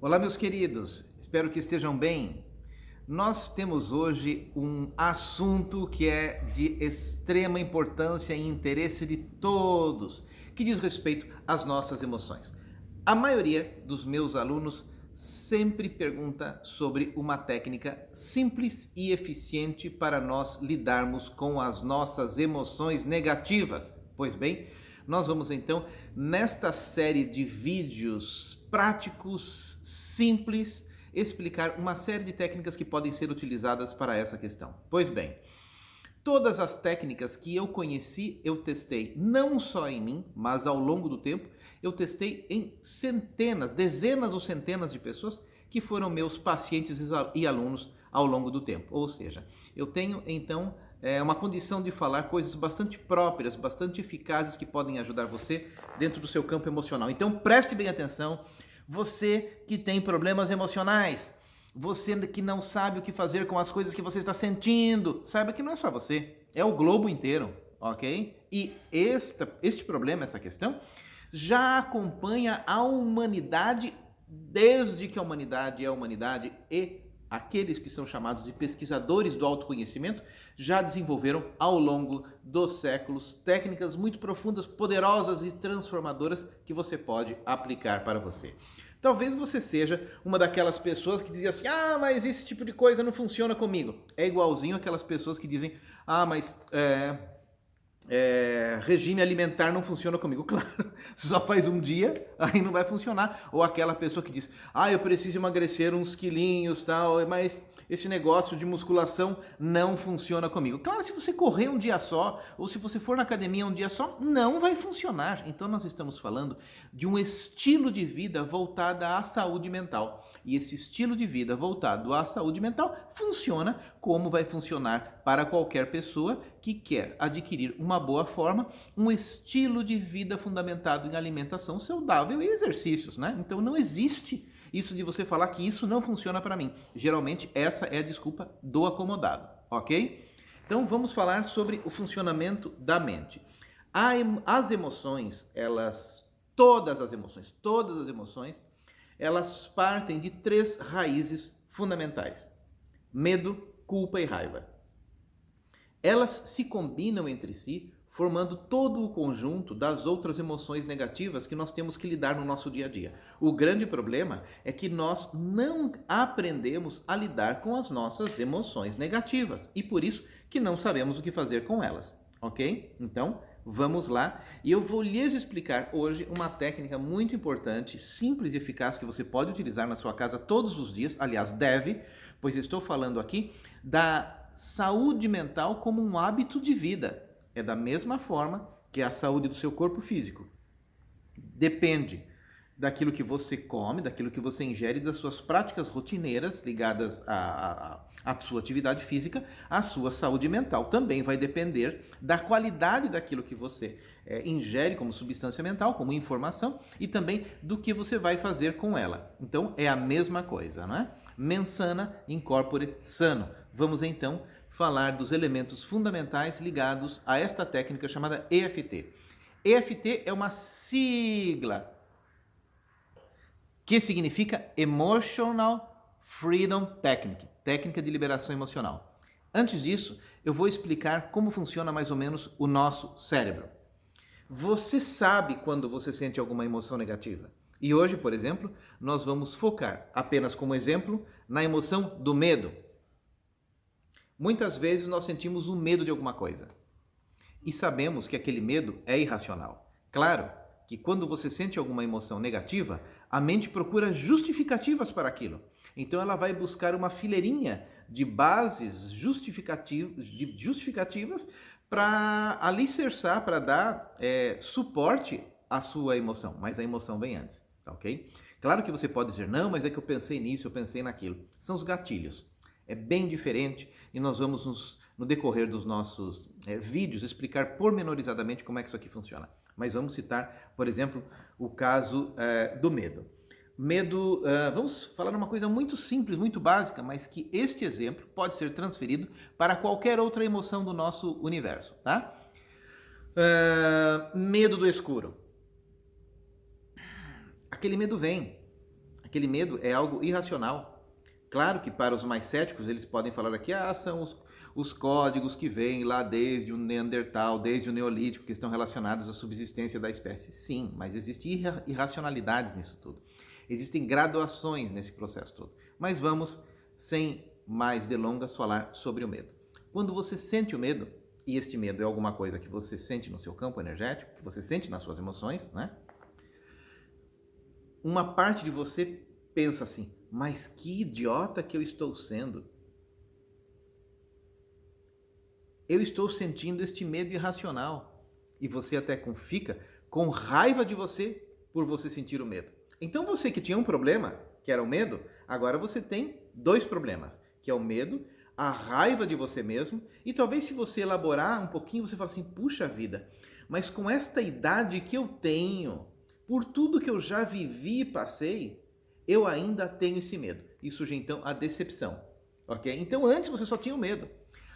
Olá, meus queridos, espero que estejam bem. Nós temos hoje um assunto que é de extrema importância e interesse de todos, que diz respeito às nossas emoções. A maioria dos meus alunos sempre pergunta sobre uma técnica simples e eficiente para nós lidarmos com as nossas emoções negativas. Pois bem, nós vamos então, nesta série de vídeos práticos, simples, explicar uma série de técnicas que podem ser utilizadas para essa questão. Pois bem, todas as técnicas que eu conheci, eu testei não só em mim, mas ao longo do tempo, eu testei em centenas, dezenas ou centenas de pessoas que foram meus pacientes e alunos ao longo do tempo. Ou seja, eu tenho então uma condição de falar coisas bastante próprias, bastante eficazes que podem ajudar você dentro do seu campo emocional. Então preste bem atenção, você que tem problemas emocionais, você que não sabe o que fazer com as coisas que você está sentindo, saiba que não é só você, é o globo inteiro, ok? E este problema, essa questão, já acompanha a humanidade desde que a humanidade é a humanidade e aqueles que são chamados de pesquisadores do autoconhecimento já desenvolveram ao longo dos séculos técnicas muito profundas, poderosas e transformadoras que você pode aplicar para você. Talvez você seja uma daquelas pessoas que dizem assim, mas esse tipo de coisa não funciona comigo. É igualzinho aquelas pessoas que dizem, mas regime alimentar não funciona comigo. Claro, você só faz um dia, aí não vai funcionar. Ou aquela pessoa que diz, eu preciso emagrecer uns quilinhos, tal, mas esse negócio de musculação não funciona comigo. Claro, se você correr um dia só, ou se você for na academia um dia só, não vai funcionar. Então nós estamos falando de um estilo de vida voltado à saúde mental. E esse estilo de vida voltado à saúde mental funciona como vai funcionar para qualquer pessoa que quer adquirir uma boa forma, um estilo de vida fundamentado em alimentação saudável e exercícios, né? Então não existe isso de você falar que isso não funciona para mim. Geralmente essa é a desculpa do acomodado, ok? Então vamos falar sobre o funcionamento da mente. As emoções, todas as emoções, elas partem de três raízes fundamentais: medo, culpa e raiva. Elas se combinam entre si, formando todo o conjunto das outras emoções negativas que nós temos que lidar no nosso dia a dia. O grande problema é que nós não aprendemos a lidar com as nossas emoções negativas e por isso que não sabemos o que fazer com elas, ok? Então, vamos lá e eu vou lhes explicar hoje uma técnica muito importante, simples e eficaz que você pode utilizar na sua casa todos os dias, aliás, deve, pois estou falando aqui da saúde mental como um hábito de vida. É da mesma forma que a saúde do seu corpo físico. Depende daquilo que você come, daquilo que você ingere, das suas práticas rotineiras ligadas à sua atividade física, a sua saúde mental também vai depender da qualidade daquilo que você ingere como substância mental, como informação, e também do que você vai fazer com ela. Então é a mesma coisa, não é? Mens sana in corpore sano. Vamos então falar dos elementos fundamentais ligados a esta técnica chamada EFT. EFT é uma sigla que significa Emotional Freedom Technique, técnica de liberação emocional. Antes disso, eu vou explicar como funciona mais ou menos o nosso cérebro. Você sabe quando você sente alguma emoção negativa. E hoje, por exemplo, nós vamos focar, apenas como exemplo, na emoção do medo. Muitas vezes nós sentimos um medo de alguma coisa e sabemos que aquele medo é irracional. Claro que quando você sente alguma emoção negativa, a mente procura justificativas para aquilo. Então ela vai buscar uma fileirinha de bases justificativas para alicerçar, para dar suporte à sua emoção. Mas a emoção vem antes, ok? Claro que você pode dizer, não, mas é que eu pensei nisso, eu pensei naquilo. São os gatilhos. É bem diferente e nós vamos, no decorrer dos nossos vídeos, explicar pormenorizadamente como é que isso aqui funciona. Mas vamos citar, por exemplo, o caso do medo. Medo, vamos falar uma coisa muito simples, muito básica, mas que este exemplo pode ser transferido para qualquer outra emoção do nosso universo, tá? Medo do escuro. Aquele medo vem. Aquele medo é algo irracional. Claro que para os mais céticos, eles podem falar aqui, são os códigos que vêm lá desde o Neandertal, desde o Neolítico, que estão relacionados à subsistência da espécie. Sim, mas existem irracionalidades nisso tudo. Existem graduações nesse processo todo. Mas vamos, sem mais delongas, falar sobre o medo. Quando você sente o medo, e este medo é alguma coisa que você sente no seu campo energético, que você sente nas suas emoções, né? Uma parte de você pensa assim, mas que idiota que eu estou sendo. Eu estou sentindo este medo irracional. E você até fica com raiva de você por você sentir o medo. Então você que tinha um problema, que era o medo, agora você tem dois problemas, que é o medo, a raiva de você mesmo, e talvez se você elaborar um pouquinho, você fala assim, puxa vida, mas com esta idade que eu tenho, por tudo que eu já vivi e passei, eu ainda tenho esse medo. Isso surge então a decepção, ok? Então antes você só tinha o medo.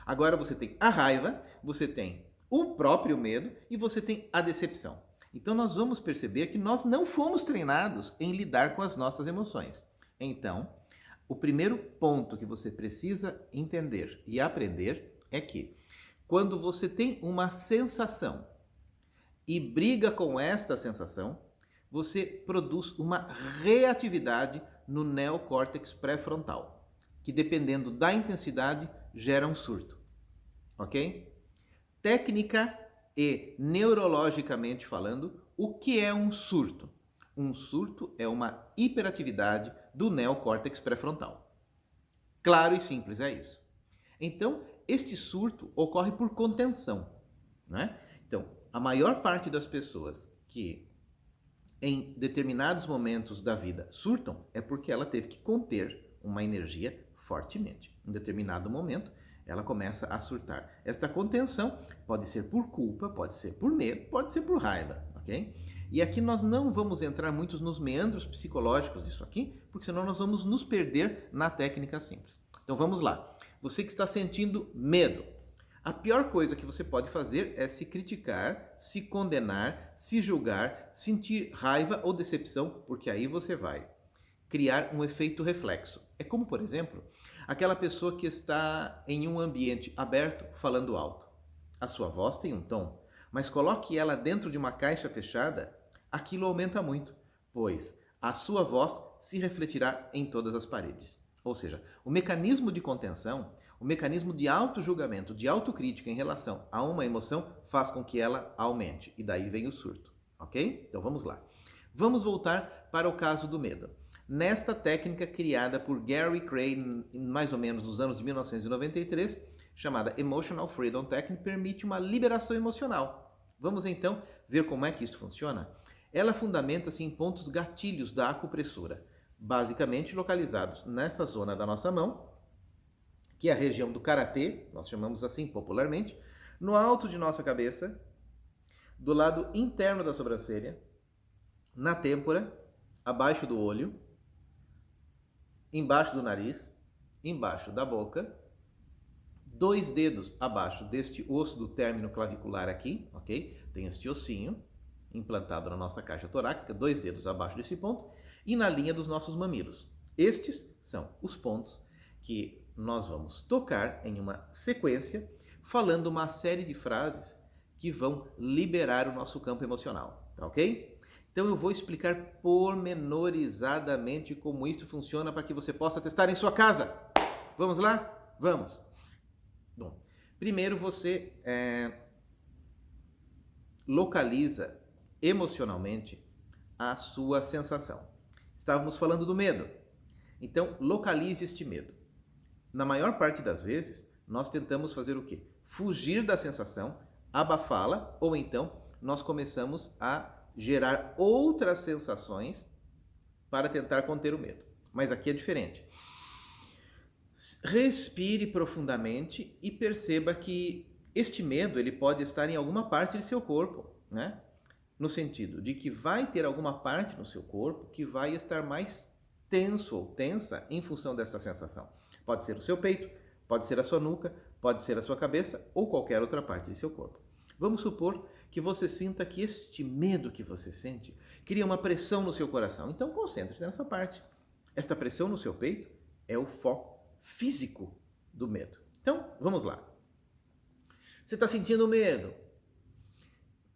Agora você tem a raiva, você tem o próprio medo e você tem a decepção. Então nós vamos perceber que nós não fomos treinados em lidar com as nossas emoções. Então, o primeiro ponto que você precisa entender e aprender é que quando você tem uma sensação e briga com esta sensação, você produz uma reatividade no neocórtex pré-frontal, que dependendo da intensidade gera um surto, ok? Técnica e neurologicamente falando, o que é um surto? Um surto é uma hiperatividade do neocórtex pré-frontal. Claro e simples, é isso. Então, este surto ocorre por contenção, né? Então, a maior parte das pessoas que em determinados momentos da vida surtam é porque ela teve que conter uma energia fortemente. Em determinado momento, ela começa a surtar. Esta contenção pode ser por culpa, pode ser por medo, pode ser por raiva, ok? E aqui nós não vamos entrar muitos nos meandros psicológicos disso aqui, porque senão nós vamos nos perder na técnica simples. Então vamos lá. Você que está sentindo medo, a pior coisa que você pode fazer é se criticar, se condenar, se julgar, sentir raiva ou decepção, porque aí você vai criar um efeito reflexo. É como, por exemplo, aquela pessoa que está em um ambiente aberto falando alto. A sua voz tem um tom, mas coloque ela dentro de uma caixa fechada, aquilo aumenta muito, pois a sua voz se refletirá em todas as paredes. Ou seja, o mecanismo de contenção, o mecanismo de auto-julgamento, de autocrítica em relação a uma emoção faz com que ela aumente. E daí vem o surto, ok? Então vamos lá. Vamos voltar para o caso do medo. Nesta técnica criada por Gary Cray, mais ou menos nos anos de 1993, chamada Emotional Freedom Technique, permite uma liberação emocional. Vamos então ver como é que isso funciona? Ela fundamenta-se em pontos gatilhos da acupressura, basicamente localizados nessa zona da nossa mão, que é a região do karatê, nós chamamos assim popularmente, no alto de nossa cabeça, do lado interno da sobrancelha, na têmpora, abaixo do olho, embaixo do nariz, embaixo da boca, 2 dedos abaixo deste osso do término clavicular aqui, ok? Tem este ossinho implantado na nossa caixa torácica, 2 dedos abaixo desse ponto, e na linha dos nossos mamilos. Estes são os pontos que nós vamos tocar em uma sequência, falando uma série de frases que vão liberar o nosso campo emocional, tá ok? Então eu vou explicar pormenorizadamente como isso funciona para que você possa testar em sua casa. Vamos lá? Vamos! Bom, primeiro você localiza emocionalmente a sua sensação. Estávamos falando do medo. Então, localize este medo. Na maior parte das vezes, nós tentamos fazer o quê? Fugir da sensação, abafá-la, ou então nós começamos a gerar outras sensações para tentar conter o medo. Mas aqui é diferente. Respire profundamente e perceba que este medo ele pode estar em alguma parte de seu corpo, né? No sentido de que vai ter alguma parte no seu corpo que vai estar mais tenso ou tensa em função desta sensação. Pode ser o seu peito, pode ser a sua nuca, pode ser a sua cabeça ou qualquer outra parte de seu corpo. Vamos supor que você sinta que este medo que você sente cria uma pressão no seu coração. Então concentre-se nessa parte. Esta pressão no seu peito é o foco físico do medo. Então, vamos lá. Você está sentindo medo?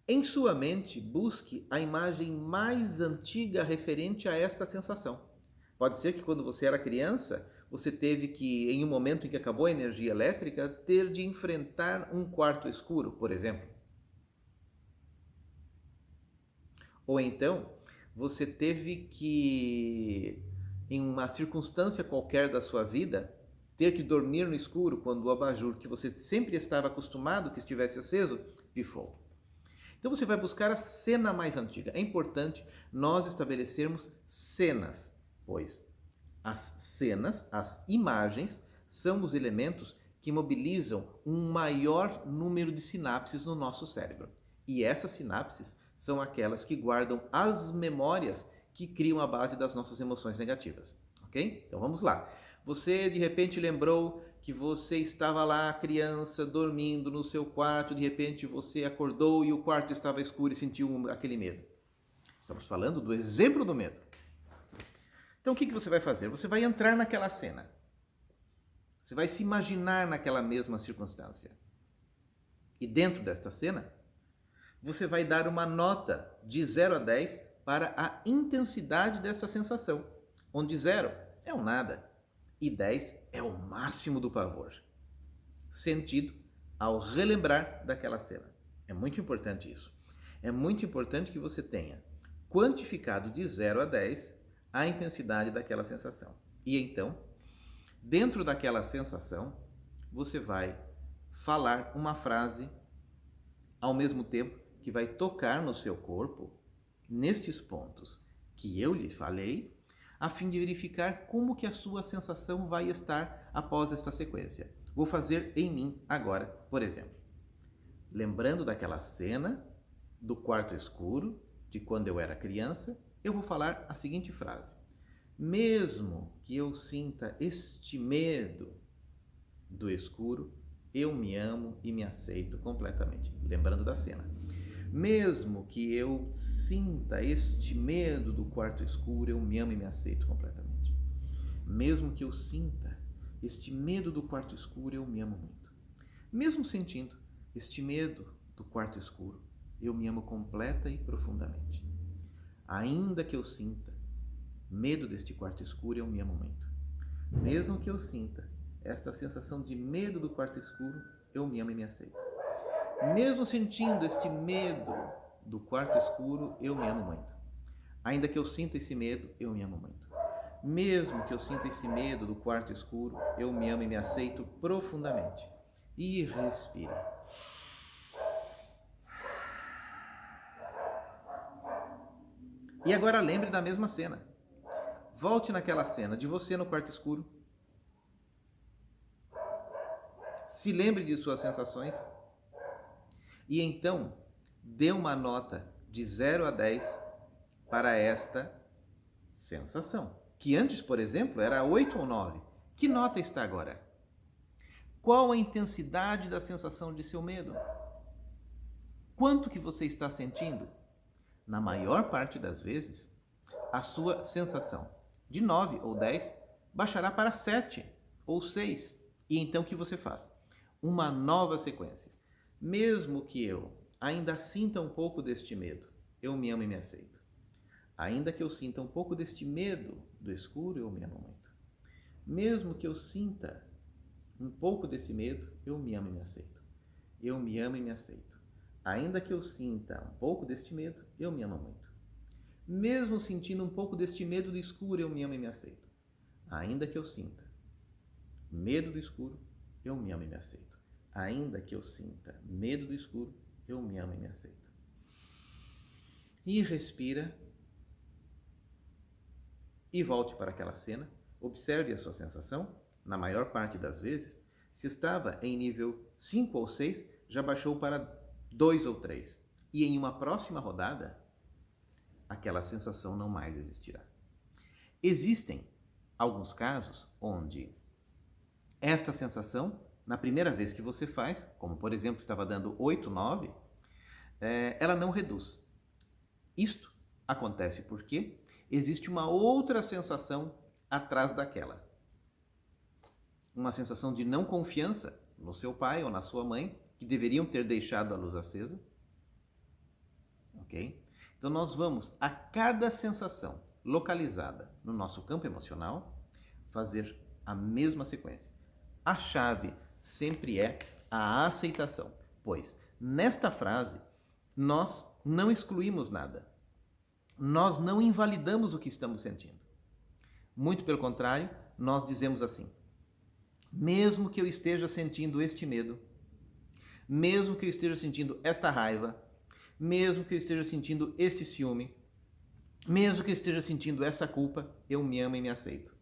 Em sua mente, busque a imagem mais antiga referente a esta sensação. Pode ser que quando você era criança, você teve que, em um momento em que acabou a energia elétrica, ter de enfrentar um quarto escuro, por exemplo. Ou então, você teve que, em uma circunstância qualquer da sua vida, ter que dormir no escuro quando o abajur que você sempre estava acostumado que estivesse aceso, pifou. Então você vai buscar a cena mais antiga. É importante nós estabelecermos cenas, pois as cenas, as imagens, são os elementos que mobilizam um maior número de sinapses no nosso cérebro. E essas sinapses são aquelas que guardam as memórias que criam a base das nossas emoções negativas. Ok? Então vamos lá. Você de repente lembrou que você estava lá, criança, dormindo no seu quarto, de repente você acordou e o quarto estava escuro e sentiu aquele medo. Estamos falando do exemplo do medo. Então o que você vai fazer? Você vai entrar naquela cena. Você vai se imaginar naquela mesma circunstância. E dentro desta cena, você vai dar uma nota de 0 a 10 para a intensidade desta sensação, onde 0 é um nada e 10 é o máximo do pavor, sentido ao relembrar daquela cena. É muito importante isso. É muito importante que você tenha quantificado de 0 a 10 a intensidade daquela sensação. E então, dentro daquela sensação, você vai falar uma frase ao mesmo tempo que vai tocar no seu corpo, nestes pontos que eu lhe falei, a fim de verificar como que a sua sensação vai estar após esta sequência. Vou fazer em mim agora, por exemplo. Lembrando daquela cena do quarto escuro, de quando eu era criança, eu vou falar a seguinte frase: mesmo que eu sinta este medo do escuro, eu me amo e me aceito completamente. Lembrando da cena. Mesmo que eu sinta este medo do quarto escuro, eu me amo e me aceito completamente. Mesmo que eu sinta este medo do quarto escuro, eu me amo muito. Mesmo sentindo este medo do quarto escuro, eu me amo completa e profundamente. Ainda que eu sinta medo deste quarto escuro, eu me amo muito. Mesmo que eu sinta esta sensação de medo do quarto escuro, eu me amo e me aceito. Mesmo sentindo este medo do quarto escuro, eu me amo muito. Ainda que eu sinta esse medo, eu me amo muito. Mesmo que eu sinta esse medo do quarto escuro, eu me amo e me aceito profundamente. E respire. E agora lembre da mesma cena. Volte naquela cena de você no quarto escuro. Se lembre de suas sensações. E então, dê uma nota de 0 a 10 para esta sensação. Que antes, por exemplo, era 8 ou 9. Que nota está agora? Qual a intensidade da sensação de seu medo? Quanto que você está sentindo? Na maior parte das vezes, a sua sensação de 9 ou 10 baixará para 7 ou 6. E então o que você faz? Uma nova sequência. Mesmo que eu ainda sinta um pouco deste medo, eu me amo e me aceito. Ainda que eu sinta um pouco deste medo do escuro, eu me amo muito. Mesmo que eu sinta um pouco desse medo, eu me amo e me aceito. Eu me amo e me aceito. Ainda que eu sinta um pouco deste medo, eu me amo muito. Mesmo sentindo um pouco deste medo do escuro, eu me amo e me aceito. Ainda que eu sinta medo do escuro, eu me amo e me aceito. Ainda que eu sinta medo do escuro, eu me amo e me aceito. E respira. E volte para aquela cena. Observe a sua sensação. Na maior parte das vezes, se estava em nível 5 ou 6, já baixou para 2 ou 3. E em uma próxima rodada, aquela sensação não mais existirá. Existem alguns casos onde esta sensação, na primeira vez que você faz, como por exemplo estava dando 8, 9, ela não reduz. Isto acontece porque existe uma outra sensação atrás daquela? Uma sensação de não confiança no seu pai ou na sua mãe, que deveriam ter deixado a luz acesa. Ok? Então nós vamos a cada sensação localizada no nosso campo emocional fazer a mesma sequência. A chave sempre é a aceitação, pois nesta frase nós não excluímos nada. Nós não invalidamos o que estamos sentindo. Muito pelo contrário, nós dizemos assim: mesmo que eu esteja sentindo este medo, mesmo que eu esteja sentindo esta raiva, mesmo que eu esteja sentindo este ciúme, mesmo que eu esteja sentindo essa culpa, eu me amo e me aceito.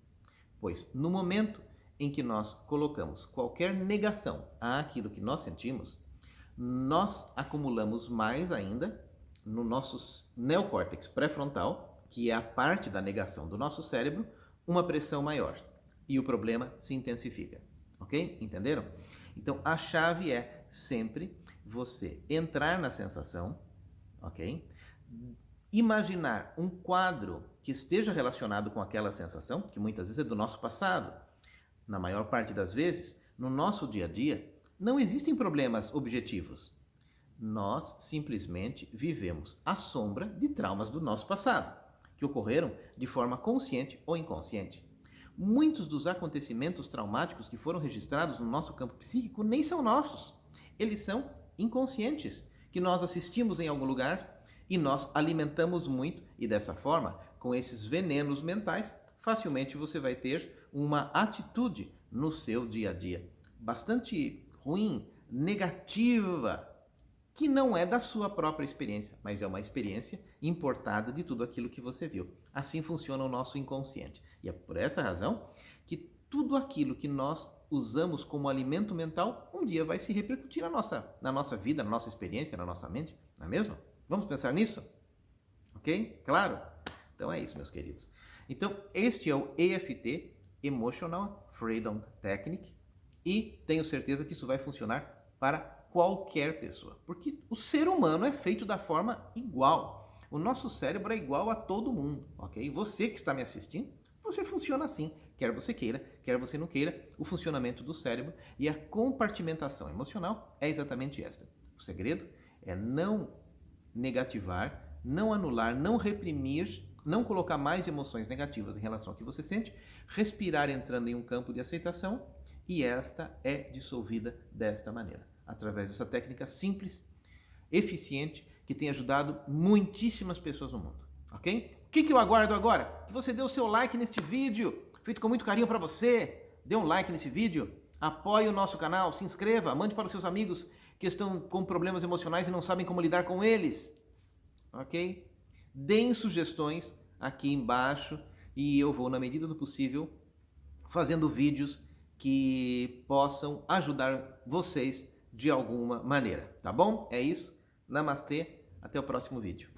Pois no momento em que nós colocamos qualquer negação àquilo que nós sentimos, nós acumulamos mais ainda no nosso neocórtex pré-frontal, que é a parte da negação do nosso cérebro, uma pressão maior. E o problema se intensifica. Ok? Entenderam? Então a chave é sempre você entrar na sensação, ok? Imaginar um quadro que esteja relacionado com aquela sensação, que muitas vezes é do nosso passado. Na maior parte das vezes, no nosso dia a dia, não existem problemas objetivos. Nós simplesmente vivemos à sombra de traumas do nosso passado, que ocorreram de forma consciente ou inconsciente. Muitos dos acontecimentos traumáticos que foram registrados no nosso campo psíquico nem são nossos. Eles são inconscientes, que nós assistimos em algum lugar e nós alimentamos muito, e dessa forma, com esses venenos mentais, facilmente você vai ter uma atitude no seu dia a dia bastante ruim, negativa, que não é da sua própria experiência, mas é uma experiência importada de tudo aquilo que você viu. Assim funciona o nosso inconsciente. E é por essa razão que tudo aquilo que nós usamos como alimento mental, um dia vai se repercutir na nossa vida, na nossa experiência, na nossa mente, não é mesmo? Vamos pensar nisso? Ok? Claro? Então é isso, meus queridos. Então, este é o EFT, Emotional Freedom Technique, e tenho certeza que isso vai funcionar para qualquer pessoa, porque o ser humano é feito da forma igual. O nosso cérebro é igual a todo mundo, ok? Você que está me assistindo, você funciona assim, quer você queira, quer você não queira, o funcionamento do cérebro e a compartimentação emocional é exatamente esta. O segredo é não negativar, não anular, não reprimir, não colocar mais emoções negativas em relação ao que você sente, respirar entrando em um campo de aceitação, e esta é dissolvida desta maneira, através dessa técnica simples, eficiente, que tem ajudado muitíssimas pessoas no mundo, ok? O que eu aguardo agora? Que você dê o seu like neste vídeo, feito com muito carinho para você. Dê um like nesse vídeo, apoie o nosso canal, se inscreva, mande para os seus amigos que estão com problemas emocionais e não sabem como lidar com eles, ok? Deem sugestões aqui embaixo e eu vou, na medida do possível, fazendo vídeos que possam ajudar vocês de alguma maneira, tá bom? É isso. Namastê, até o próximo vídeo.